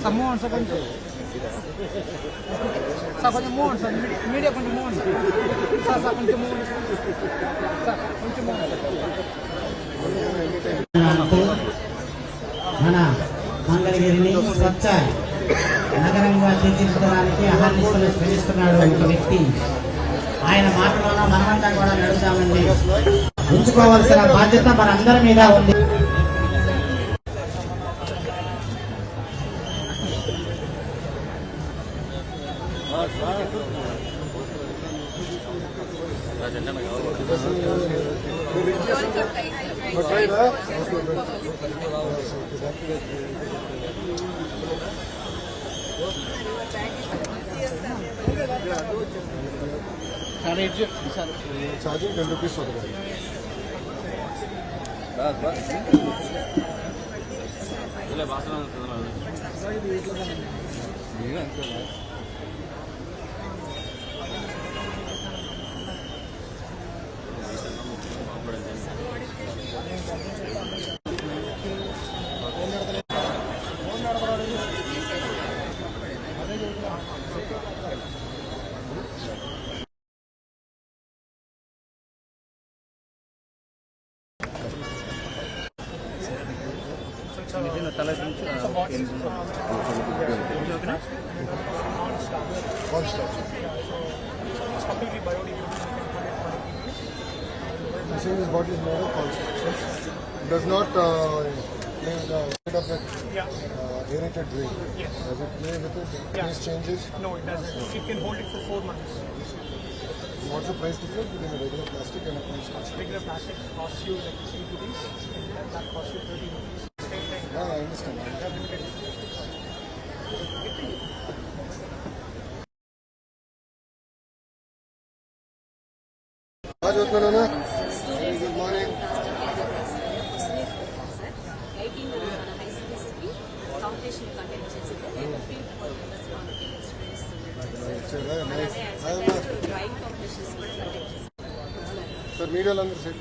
Someone, more, media more, మన మంగళగిరిని స్వచ్ఛ నగరంగా తీర్చిదిద్దడానికి అహర్నిశలు శ్రమిస్తున్నాడు ఒక వ్యక్తి. ఆయన మాటలలో మనమంతా కూడా నడుస్తామండి. ఉంచుకోవాల్సిన బాధ్యత మనందరి మీద ఉంది. Charging 10 rupees for the guy. This bottle is made of constructions. Does not made of it aerated drain. Yes. Does it play with it? Price changes? No, it doesn't. It can hold it for 4 months. What's the price difference between a regular plastic and a construction? Regular plastic costs you like 3 rupees, and that costs you 30 rupees. Yeah, I understand. Good morning. Sir, media langar side.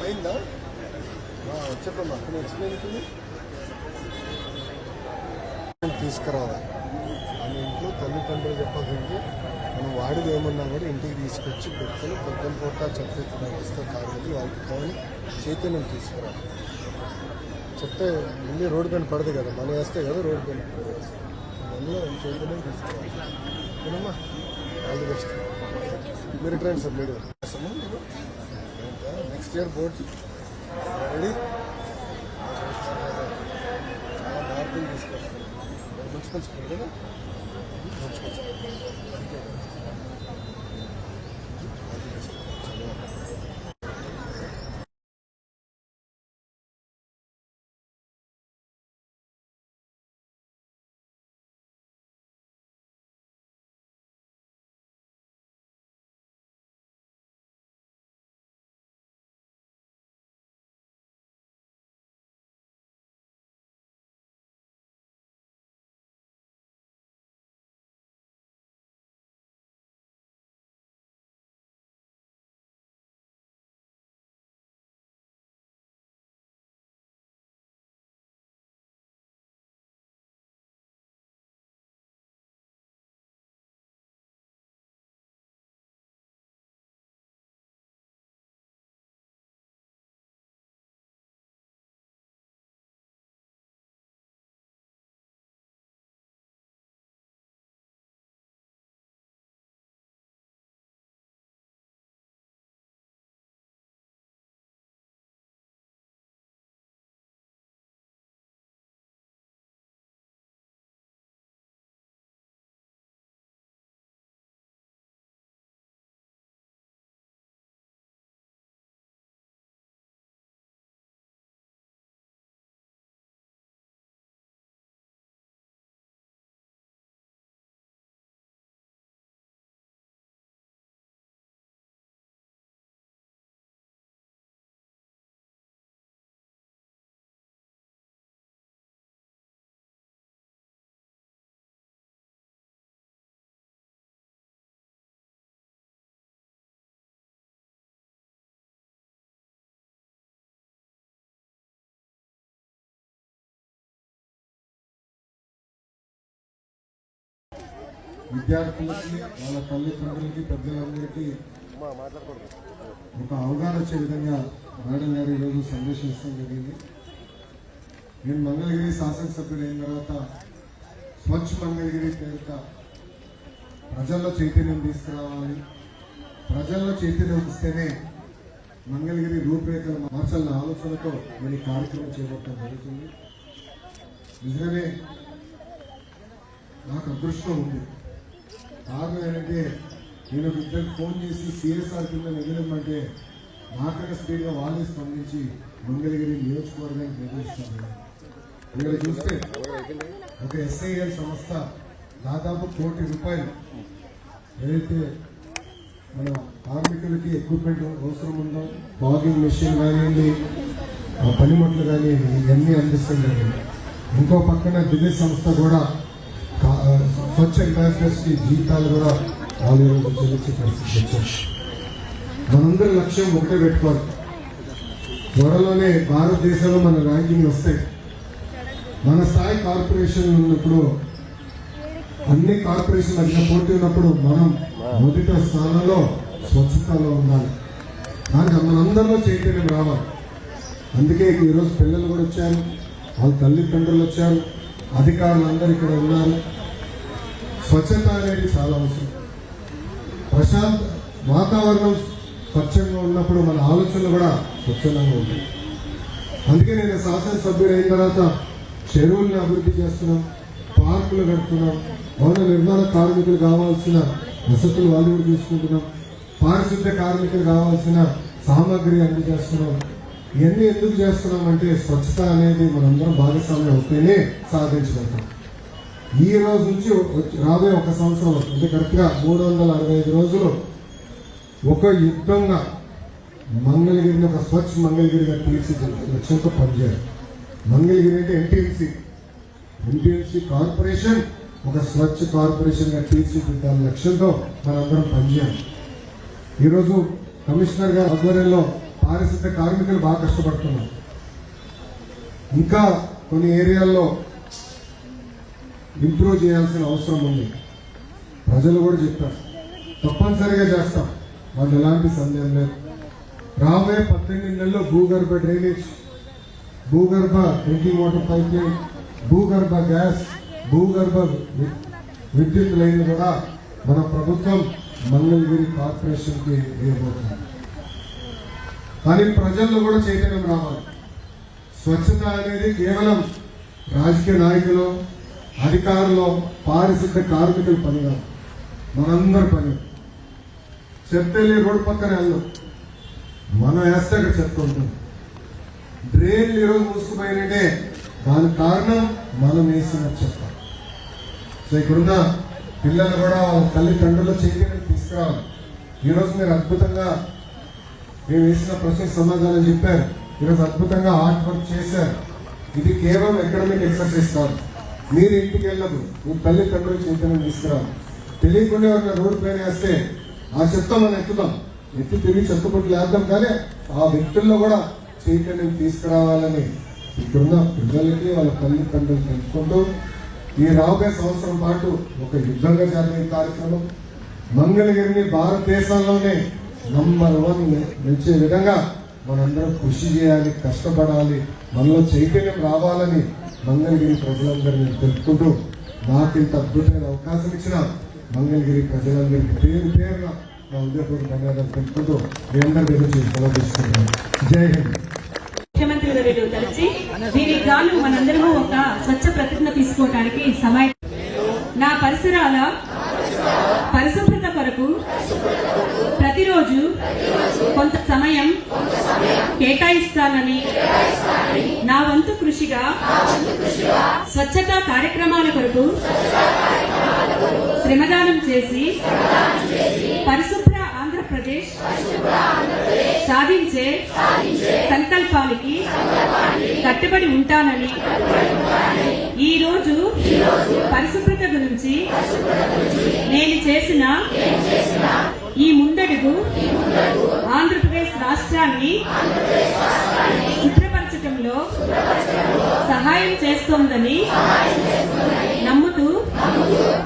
Fine da? చెప్పమ్మా నేను explain అవుతుంది తీసుకురావాలి మన ఇంట్లో తల్లిదండ్రులు చెప్పదండి మనం వాడిది ఏమన్నా కూడా ఇంటికి తీసుకొచ్చి పెట్టుకొని పొద్దున పూట చెత్త వస్తే కాదు వాళ్ళకి కానీ చైతన్యం తీసుకురావాలి. చెప్తే మళ్ళీ రోడ్డు పైన పడదు కదా, మనం వేస్తే కదా రోడ్డు పైన అందులో చైతన్యం తీసుకురావాలి. ఓకేనమ్మా, ఆల్ ది బెస్ట్. మీరు ట్రైన్ సార్ మీరు నెక్స్ట్ ఇయర్ బోర్డ్ రెడీ చాలా మార్పులు తీసుకొస్తాం. మున్సిపల్ స్కూల్ కదా, మున్సిపల్ స్కూల్. విద్యార్థులకి వాళ్ళ తల్లిదండ్రులకి పెద్దలందరికీ ఒక అవగాహన వచ్చే విధంగా మేడం గారు ఈరోజు సందేశించడం జరిగింది. నేను మంగళగిరి శాసనసభ్యులు అయిన తర్వాత స్వచ్ఛ మంగళగిరి పేరిట ప్రజల్లో చైతన్యం తీసుకురావాలి, ప్రజల్లో చైతన్యం ఇస్తేనే మంగళగిరి రూపురేఖలు మార్చాలన్న ఆలోచనతో నేను ఈ కార్యక్రమం చేపట్టడం జరుగుతుంది. నిజంగానే నాకు అదృష్టం ఉంది. కారణం ఏంటంటే నేను ఇద్దరికి ఫోన్ చేసి సిఎస్ఆర్ కింద నిధులమ్మంటే నాకన్నా స్పీడ్గా వాళ్ళే స్పందించి మంగళగిరి నియోజకవర్గానికి నిర్వహిస్తాను. ఇక్కడ చూస్తే ఒక ఎస్ఐఎల్ సంస్థ దాదాపు ₹1 కోటి ఏదైతే మన కార్మికులకి ఎక్విప్మెంట్ అవసరం ఉందో, బాగింగ్ మెషిన్ కానివ్వండి, పనిముట్లు కానీ ఇవన్నీ అందిస్తుంది. ఇంకో పక్కన ఢిల్లీ సంస్థ కూడా స్వచ్ఛ అంబాసిడర్స్కి జీతాలు కూడా వాళ్ళు చెల్లించే పరిస్థితి వచ్చారు. మనందరి లక్ష్యం ఒకటే పెట్టుకోవాలి, త్వరలోనే భారతదేశంలో మన ర్యాంకింగ్ వస్తాయి. మన స్థాయి కార్పొరేషన్ ఉన్నప్పుడు, అన్ని కార్పొరేషన్ మధ్య పోటీ ఉన్నప్పుడు మనం మొదటి స్థానంలో స్వచ్ఛతలో ఉండాలి. దానికి మనందరిలో చైతన్యం రావాలి. అందుకే ఈరోజు పిల్లలు కూడా వచ్చారు, వాళ్ళ తల్లిదండ్రులు వచ్చారు, అధికారులు అందరూ ఇక్కడ ఉన్నారు. స్వచ్ఛత అనేది చాలా అవసరం. ప్రశాంత్ వాతావరణం స్వచ్ఛంగా ఉన్నప్పుడు మన ఆలోచనలు కూడా స్వచ్ఛంగా ఉంటాయి. అందుకే నేను శాసనసభ్యుడు అయిన తర్వాత చెరువుల్ని అభివృద్ధి చేస్తున్నాం, పార్కులు కడుతున్నాం, భవన నిర్మాణ కార్మికులు కావాల్సిన వసతులు వాళ్ళు కూడా తీసుకుంటున్నాం, పారిశుద్ధ్య కార్మికులు కావాల్సిన సామాగ్రి అందజేస్తున్నాం. ఇవన్నీ ఎందుకు చేస్తున్నాం అంటే స్వచ్ఛత అనేది మనందరం భాగస్వామ్యం అవుతేనే సాధించగలుగుతాం. ఈ రోజు నుంచి రాబోయే 1 సంవత్సరం అంటే కరెక్ట్గా 365 రోజులు ఒక యుద్ధంగా మంగళగిరిని ఒక స్వచ్ఛ మంగళగిరిగా తీర్చిదిద్దే లక్ష్యంతో పనిచేయాలి. మంగళగిరి అంటే ఎన్టీఎంసీ కార్పొరేషన్ ఒక స్వచ్ఛ కార్పొరేషన్గా తీర్చిదిద్దాల లక్ష్యంతో మనందరం పనిచేయాలి. ఈరోజు కమిషనర్ గారి ఆధ్వర్యంలో పారిశుద్ధ్య కార్మికులు బాగా కష్టపడుతున్నారు. ఇంకా కొన్ని ఏరియాల్లో ఇంప్రూవ్ చేయాల్సిన అవసరం ఉంది. ప్రజలు కూడా చెప్పారు, తప్పనిసరిగా చేస్తాం, వాళ్ళు ఎలాంటి సందేహం లేదు. రాబోయే 18 నెలల్లో భూగర్భ డ్రైనేజ్, భూగర్భ డ్రింకింగ్ వాటర్ పైప్ లైన్, భూగర్భ గ్యాస్, భూగర్భ విద్యుత్ లైన్లు కూడా మన ప్రభుత్వం మంగళగిరి కార్పొరేషన్కి వేయబోతుంది. కానీ ప్రజల్లో కూడా చైతన్యం రావాలి. స్వచ్ఛత అనేది కేవలం రాజకీయ నాయకులు, అధికారులు, పారిశుద్ధ్య కార్మికుల పని కాదు, మనందరి పని. చెత్త రోడ్డు పక్కన వెళ్దాం, మనం వేస్తే అక్కడ చెత్త ఉంటుంది. డ్రైన్లు ఈరోజు మూసుకుపోయినంటే దానికి కారణం మనం వేసిన చెత్త. సో ఇక్కడున్న పిల్లలు కూడా వాళ్ళ తల్లిదండ్రుల చైతన్యం తీసుకురావాలి. ఈరోజు మీరు అద్భుతంగా మేము వేసిన ప్రశ్నకు సమాధానం చెప్పారు. ఈరోజు అద్భుతంగా ఆర్ట్ వర్క్ చేశారు. ఇది కేవలం అకాడమిక్ ఎక్సర్సైజ్ కాదు. మీరు ఇంటికి వెళ్ళినప్పుడు మీ తల్లిదండ్రులు చైతన్యం తీసుకురావాలి. తెలియకుండా ఎవరైనా రోడ్డు పైన వేస్తే ఆ చెత్త మనం ఎత్తి తిరిగి చెత్తపొట్లు వేద్దాం, కానీ ఆ వ్యక్తుల్లో కూడా చైతన్యం తీసుకురావాలని ఇక్కడున్న పిల్లలకి వాళ్ళ తల్లిదండ్రులు తెలుసుకుంటూ ఈ రాబోయే సంవత్సరం పాటు ఒక యుద్ధంగా జరిగే కార్యక్రమం మంగళగిరిని భారతదేశంలోనే నంబర్ 1 నిలిచే విధంగా మనందరం కృషి చేయాలి, కష్టపడాలి, మనలో చైతన్యం రావాలని మంగళగిరి ప్రజలందరినీ తెలుపుకుంటూ నాకు ఇంత అద్భుతమైన అవకాశం ఇచ్చిన మంగళగిరి ప్రజలందరికీ పేరు పేరున నా ఉదయపూర్వక ధన్యవాదాలు తెలుపుకుంటూ మీ అందరి గురించి సెలవు తీసుకుంటున్నాను. జై హింద్. ముఖ్యమంత్రి వర్యులు తలచి దీనికి గాను మనందరము ఒక స్వచ్ఛ ప్రతిజ్ఞ తీసుకోవడానికి సమయం. నా పరిసరాల పరిశుభ్రత కొరకు ప్రతిరోజు కొంత సమయం కేటాయిస్తానని, నా వంతు కృషిగా స్వచ్ఛతా కార్యక్రమాల కొరకు శ్రమదానం చేసి పరిశుభ్ర ఆంధ్రప్రదేశ్ సాధించే సంకల్పానికి కట్టుబడి ఉంటానని, ఈ రోజు పరిశుభ్రత గురించి నేను చేసిన ఈ ముందడుగు ఆంధ్రప్రదేశ్ రాష్ట్రాన్ని శుభ్రపరచడంలో సహాయం చేస్తోందని నమ్ముతూ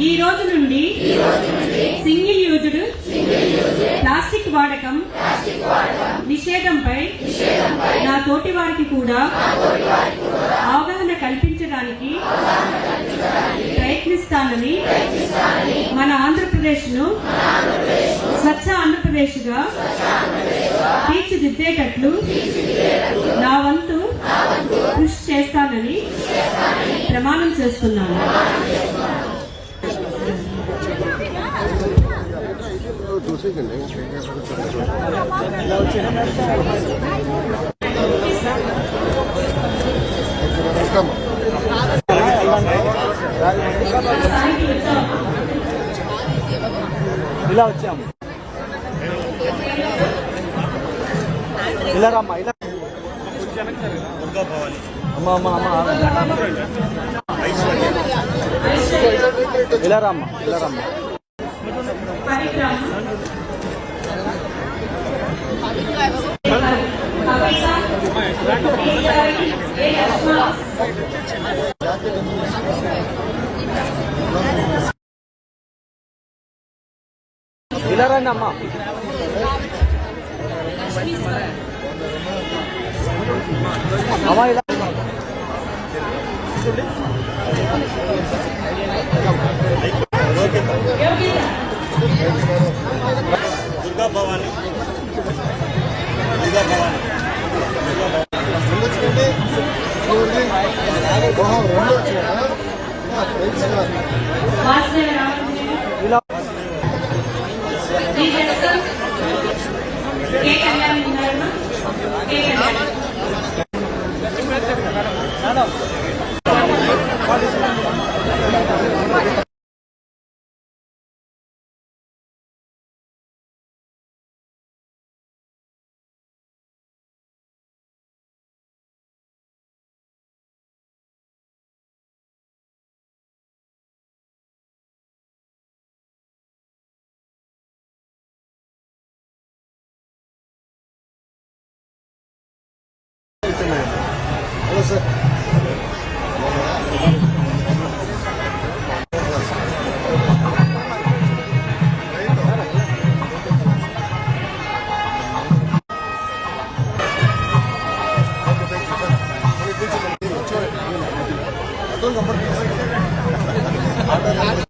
ఈ రోజు నుండి సింగిల్ యూజ్డ్ ప్లాస్టిక్ వాడకం నిషేధంపై నా తోటి వారికి కూడా అవగాహన కల్పించడానికి ప్రయత్నిస్తానని మన ఆంధ్రప్రదేశ్ను స్వచ్ఛ ఆంధ్రప్రదేశ్గా తీర్చిదిద్దేటట్లు నా వంతు కృషి చేస్తానని ప్రమాణం చేస్తున్నాను. ఇలా వచ్చాము ఇలా రమ్మా ఇలా అమ్మ అమ్మ అమ్మ ఇలా రమ్మా ఇలా రమ్మా ఇలా రండి అమ్మా అమ్మా ఇలా దుర్గా భవాని ఇలా హలో సార్ అర్థం